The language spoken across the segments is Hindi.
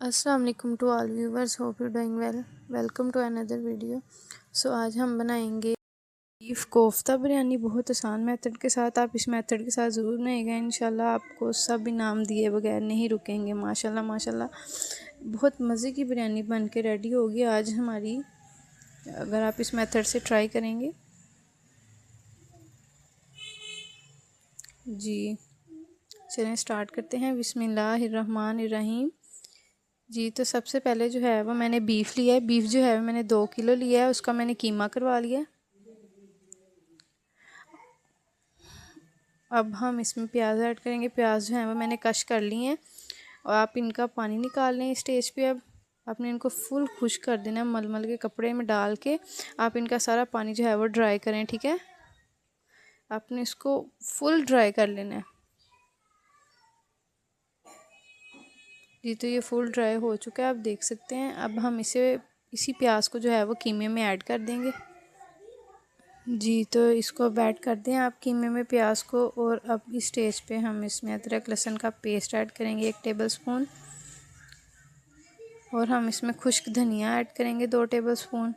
अस्सलाम वालेकुम to all viewers, hope you doing well. Welcome to another video. आज हम बनाएंगे बीफ कोफ्ता बिरयानी बहुत आसान मेथड के साथ। आप इस मेथड के साथ ज़रूर बनाइएगा, इंशाल्लाह आपको सब इनाम दिए बगैर नहीं रुकेंगे। माशाल्लाह माशाल्लाह बहुत मज़े की बिरयानी बन के रेडी होगी आज हमारी, अगर आप इस मेथड से ट्राई करेंगे। जी चलें स्टार्ट करते हैं। बिस्मिल्लाहिर्रहमानिर्रहीम। जी तो सबसे पहले जो है वो मैंने बीफ लिया है। बीफ जो है मैंने 2 किलो लिया है, उसका मैंने कीमा करवा लिया है। अब हम इसमें प्याज ऐड करेंगे। प्याज जो है वो मैंने कश कर लिए हैं और आप इनका पानी निकाल लें। स्टेज पे अब आपने इनको फुल खुश कर देना है, मलमल के कपड़े में डाल के आप इनका सारा पानी जो है वो ड्राई करें, ठीक है। आपने इसको फुल ड्राई कर लेना है। जी तो ये फुल ड्राई हो चुका है, आप देख सकते हैं। अब हम इसी प्याज को जो है वो कीमे में ऐड कर देंगे। जी तो इसको अब ऐड कर दें आप कीमे में प्याज को। और अब इस स्टेज पे हम इसमें अदरक लहसुन का पेस्ट ऐड करेंगे 1 टेबलस्पून। और हम इसमें खुश्क धनिया ऐड करेंगे 2 टेबलस्पून।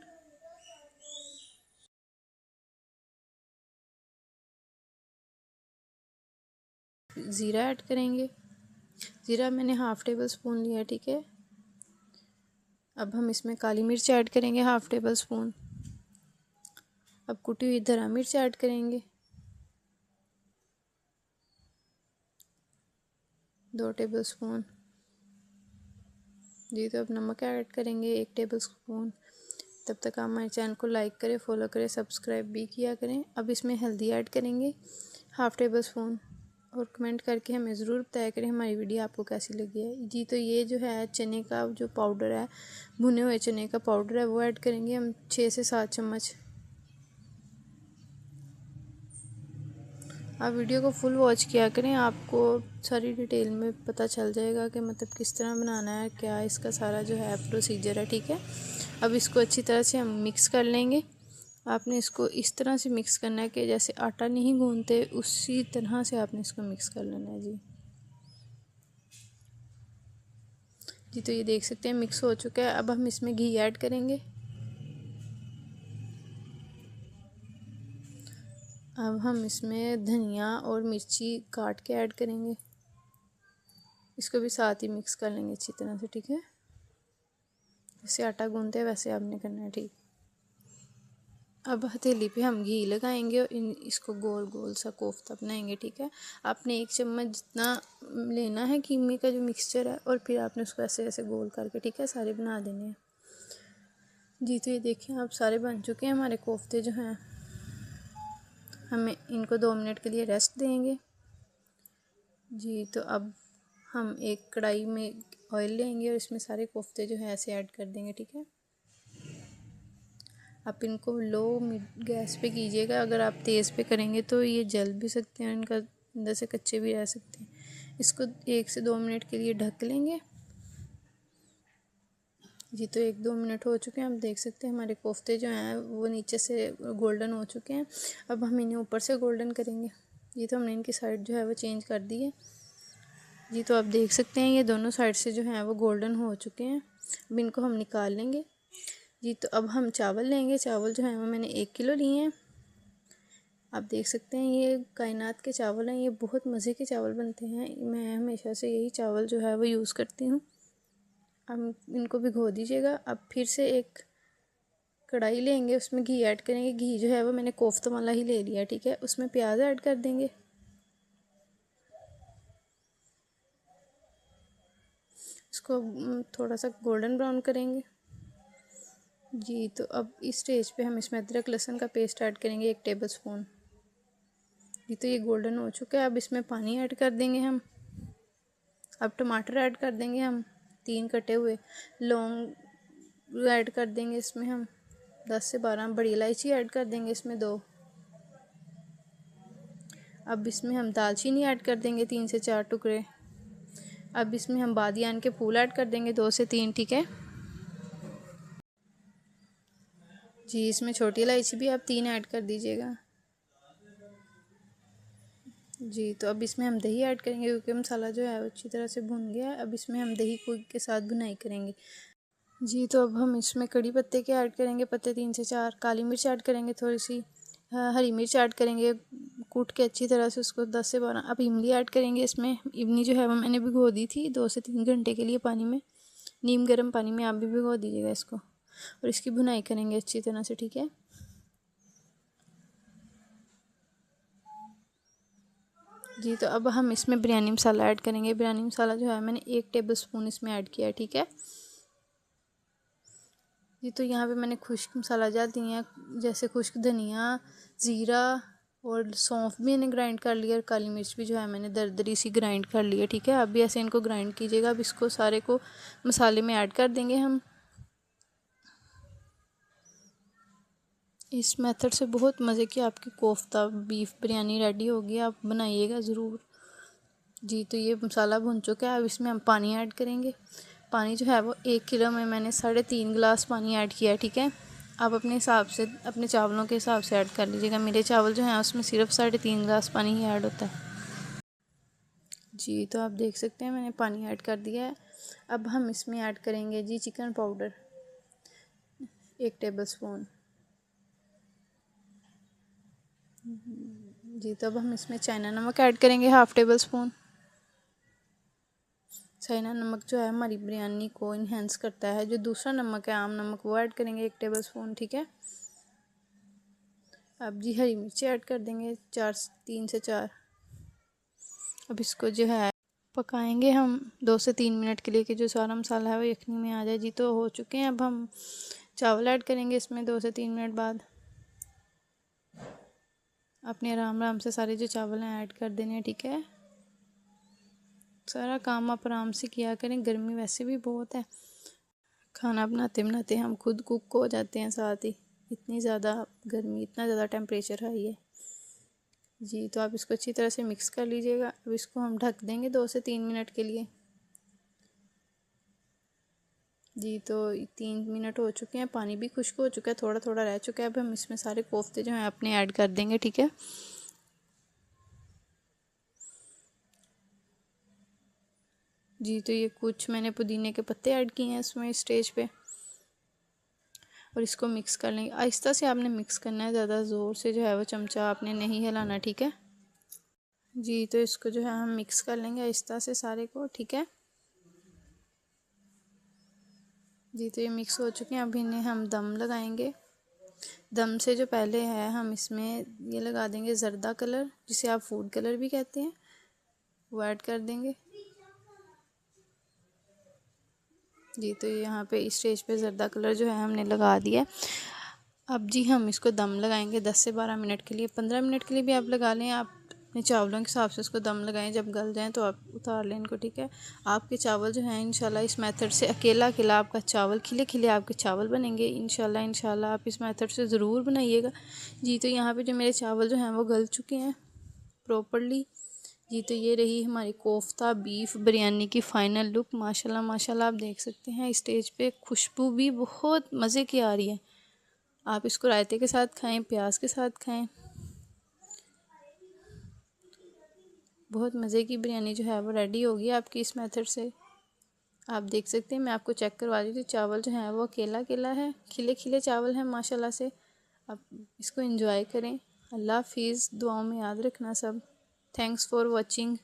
ज़ीरा ऐड करेंगे। ज़ीरा मैंने हाफ़ टेबल स्पून लिया, ठीक है। अब हम इसमें काली मिर्च ऐड करेंगे 1/2 टेबलस्पून। अब कुटी हुई हरा मिर्च ऐड करेंगे 2 टेबलस्पून। जी तो अब नमक ऐड करेंगे 1 टेबलस्पून। तब तक आप हमारे चैनल को लाइक करें, फॉलो करें, सब्सक्राइब भी किया करें। अब इसमें हल्दी ऐड करेंगे 1/2 टेबलस्पून। और कमेंट करके हमें ज़रूर बताया करें हमारी वीडियो आपको कैसी लगी है। जी तो ये जो है चने का जो पाउडर है, भुने हुए चने का पाउडर है, वो ऐड करेंगे हम 6 से 7 चम्मच। आप वीडियो को फुल वॉच किया करें, आपको सारी डिटेल में पता चल जाएगा कि मतलब किस तरह बनाना है, क्या इसका सारा जो है प्रोसीजर है, ठीक है। अब इसको अच्छी तरह से हम मिक्स कर लेंगे। आपने इसको इस तरह से मिक्स करना है कि जैसे आटा नहीं गूंदते, उसी तरह से आपने इसको मिक्स कर लेना है। जी तो ये देख सकते हैं मिक्स हो चुका है। अब हम इसमें घी ऐड करेंगे। अब हम इसमें धनिया और मिर्ची काट के ऐड करेंगे। इसको भी साथ ही मिक्स कर लेंगे अच्छी तरह से, ठीक है। जैसे आटा गूंदते हैं वैसे आपने करना है, ठीक। अब हथेली पे हम घी लगाएंगे और इसको गोल गोल सा कोफ्ता बनाएंगे, ठीक है। आपने 1 चम्मच जितना लेना है कीमे का जो मिक्सचर है, और फिर आपने उसको ऐसे ऐसे गोल करके, ठीक है, सारे बना देने हैं। जी तो ये देखें आप सारे बन चुके हैं हमारे कोफ्ते जो हैं। हमें इनको 2 मिनट के लिए रेस्ट देंगे। जी तो अब हम एक कढ़ाई में ऑयल लेंगे और इसमें सारे कोफ्ते जो है ऐसे ऐड कर देंगे, ठीक है। आप इनको लो गैस पे कीजिएगा। अगर आप तेज़ पे करेंगे तो ये जल भी सकते हैं, इनका अंदर से कच्चे भी रह सकते हैं। इसको 1 से 2 मिनट के लिए ढक लेंगे। जी तो 1-2 मिनट हो चुके हैं, आप देख सकते हैं हमारे कोफ्ते जो हैं वो नीचे से गोल्डन हो चुके हैं। अब हम इन्हें ऊपर से गोल्डन करेंगे। जी तो हमने इनकी साइड जो है वो चेंज कर दी है। जी तो आप देख सकते हैं ये दोनों साइड से जो हैं वो गोल्डन हो चुके हैं। अब इनको हम निकाल लेंगे। जी तो अब हम चावल लेंगे। चावल जो है वो मैंने 1 किलो लिए हैं। आप देख सकते हैं ये कायनात के चावल हैं, ये बहुत मज़े के चावल बनते हैं। मैं हमेशा से यही चावल जो है वो यूज़ करती हूँ। अब इनको भिगो दीजिएगा। अब फिर से एक कढ़ाई लेंगे, उसमें घी ऐड करेंगे। घी जो है वो मैंने कोफ्ता वाला ही ले लिया, ठीक है। उसमें प्याज ऐड कर देंगे। इसको थोड़ा सा गोल्डन ब्राउन करेंगे। जी तो अब इस स्टेज पे हम इसमें अदरक लहसुन का पेस्ट ऐड करेंगे 1 टेबलस्पून। जी तो ये गोल्डन हो चुका है। अब इसमें पानी ऐड कर देंगे हम। अब टमाटर ऐड कर देंगे हम 3 कटे हुए। लौंग ऐड कर देंगे इसमें हम 10 से 12। बड़ी इलायची ऐड कर देंगे इसमें 2। अब इसमें हम दालचीनी ऐड कर देंगे 3 से 4 टुकड़े। अब इसमें हम बादियान के फूल ऐड कर देंगे 2 से 3, ठीक है। जी इसमें छोटी इलायची भी आप 3 ऐड कर दीजिएगा। जी तो अब इसमें हम दही ऐड करेंगे क्योंकि मसाला जो है वो अच्छी तरह से भुन गया है। अब इसमें हम दही को के साथ भुनाई करेंगे। जी तो अब हम इसमें कड़ी पत्ते के ऐड करेंगे, पत्ते 3 से 4, काली मिर्च ऐड करेंगे थोड़ी सी, हरी मिर्च ऐड करेंगे कूट के अच्छी तरह से उसको 10 से 12। अब इमली ऐड करेंगे इसमें। इमली जो है वो मैंने भिगो दी थी 2 से 3 घंटे के लिए पानी में, नीम गर्म पानी में। आप भी भिगो दीजिएगा इसको और इसकी भुनाई करेंगे अच्छी तरह से, ठीक है। जी तो अब हम इसमें बिरयानी मसाला ऐड करेंगे। बिरयानी मसाला जो है मैंने 1 टेबल स्पून इसमें ऐड किया है, ठीक है। जी तो यहाँ पे मैंने खुश्क मसाला जात दिए हैं, जैसे खुश्क धनिया, ज़ीरा और सौंफ भी मैंने ग्राइंड कर लिया, और काली मिर्च भी जो है मैंने दरदरी सी ग्राइंड कर ली है, ठीक है। अब भी ऐसे इनको ग्राइंड कीजिएगा। अब इसको सारे को मसाले में ऐड कर देंगे हम। इस मेथड से बहुत मज़े की आपकी कोफ्ता बीफ बिरयानी रेडी होगी, आप बनाइएगा ज़रूर। जी तो ये मसाला भुन चुका है। अब इसमें हम पानी ऐड करेंगे। पानी जो है वो 1 किलो में मैंने 3.5 गिलास पानी ऐड किया है, ठीक है। आप अपने हिसाब से, अपने चावलों के हिसाब से ऐड कर लीजिएगा। मेरे चावल जो हैं उसमें सिर्फ 3.5 गिलास पानी ही ऐड होता है। जी तो आप देख सकते हैं मैंने पानी ऐड कर दिया है। अब हम इसमें ऐड करेंगे जी चिकन पाउडर 1 टेबल स्पून। जी तो अब हम इसमें चाइना नमक ऐड करेंगे 1/2 टेबल स्पून। चाइना नमक जो है हमारी बिरयानी को इन्हेंस करता है। जो दूसरा नमक है आम नमक, वो ऐड करेंगे 1 टेबल स्पून, ठीक है। अब जी हरी मिर्ची ऐड कर देंगे 3 से 4। अब इसको जो है पकाएंगे हम 2 से 3 मिनट के लिए कि जो सारा मसाला है वो यखनी में आ जाए। जी तो हो चुके हैं। अब हम चावल ऐड करेंगे इसमें 2 से 3 मिनट बाद। अपने आराम आराम से सारे जो चावल हैं ऐड कर देने हैं, ठीक है। सारा काम आप आराम से किया करें, गर्मी वैसे भी बहुत है। खाना बनाते बनाते हम खुद कुक हो जाते हैं साथ ही, इतनी ज़्यादा गर्मी, इतना ज़्यादा टेम्परेचर हाई है। जी तो आप इसको अच्छी तरह से मिक्स कर लीजिएगा। अब इसको हम ढक देंगे 2 से 3 मिनट के लिए। जी तो 3 मिनट हो चुके हैं, पानी भी खुश्क हो चुका है, थोड़ा थोड़ा रह चुका है। अब हम इसमें सारे कोफ्ते जो हैं अपने ऐड कर देंगे, ठीक है। जी तो ये कुछ मैंने पुदीने के पत्ते ऐड किए हैं इसमें स्टेज पे, और इसको मिक्स कर लेंगे। आहिस्ता से आपने मिक्स करना है, ज़्यादा ज़ोर से जो है वो चमचा आपने नहीं हिलाना, ठीक है। जी तो इसको जो है हम मिक्स कर लेंगे आहिस्ता से सारे को, ठीक है। जी तो ये मिक्स हो चुके हैं। अब इन्हें हम दम लगाएंगे। दम से जो पहले है हम इसमें ये लगा देंगे ज़र्दा कलर, जिसे आप फूड कलर भी कहते हैं, वो ऐड कर देंगे। जी तो यहाँ पे इस स्टेज पे ज़र्दा कलर जो है हमने लगा दिया। अब जी हम इसको दम लगाएंगे 10 से 12 मिनट के लिए, 15 मिनट के लिए भी आप लगा लें। आप अपने चावलों के हिसाब से उसको दम लगाएं, जब गल जाएं तो आप उतार लें इनको, ठीक है। आपके चावल जो हैं इंशाल्लाह इस मेथड से अकेला अकेला आपका चावल खिले खिले आपके चावल बनेंगे इंशाल्लाह आप इस मेथड से ज़रूर बनाइएगा। जी तो यहाँ पे जो मेरे चावल जो हैं वो गल चुके हैं प्रॉपरली। जी तो ये रही हमारी कोफ्ता बीफ बिरयानी की फ़ाइनल लुक। माशाल्लाह माशाल्लाह आप देख सकते हैं स्टेज पे खुशबू भी बहुत मज़े की आ रही है। आप इसको रायते के साथ खाएं, प्याज के साथ खाएं, बहुत मज़े की बिरयानी जो है वो रेडी होगी आपकी इस मेथड से। आप देख सकते हैं, मैं आपको चेक करवा रही थी, चावल जो है वो अकेला अकेला है, खिले खिले चावल हैं माशाल्लाह से। आप इसको एंजॉय करें। अल्लाह हाफिज़, दुआओं में याद रखना सब। Thanks for watching.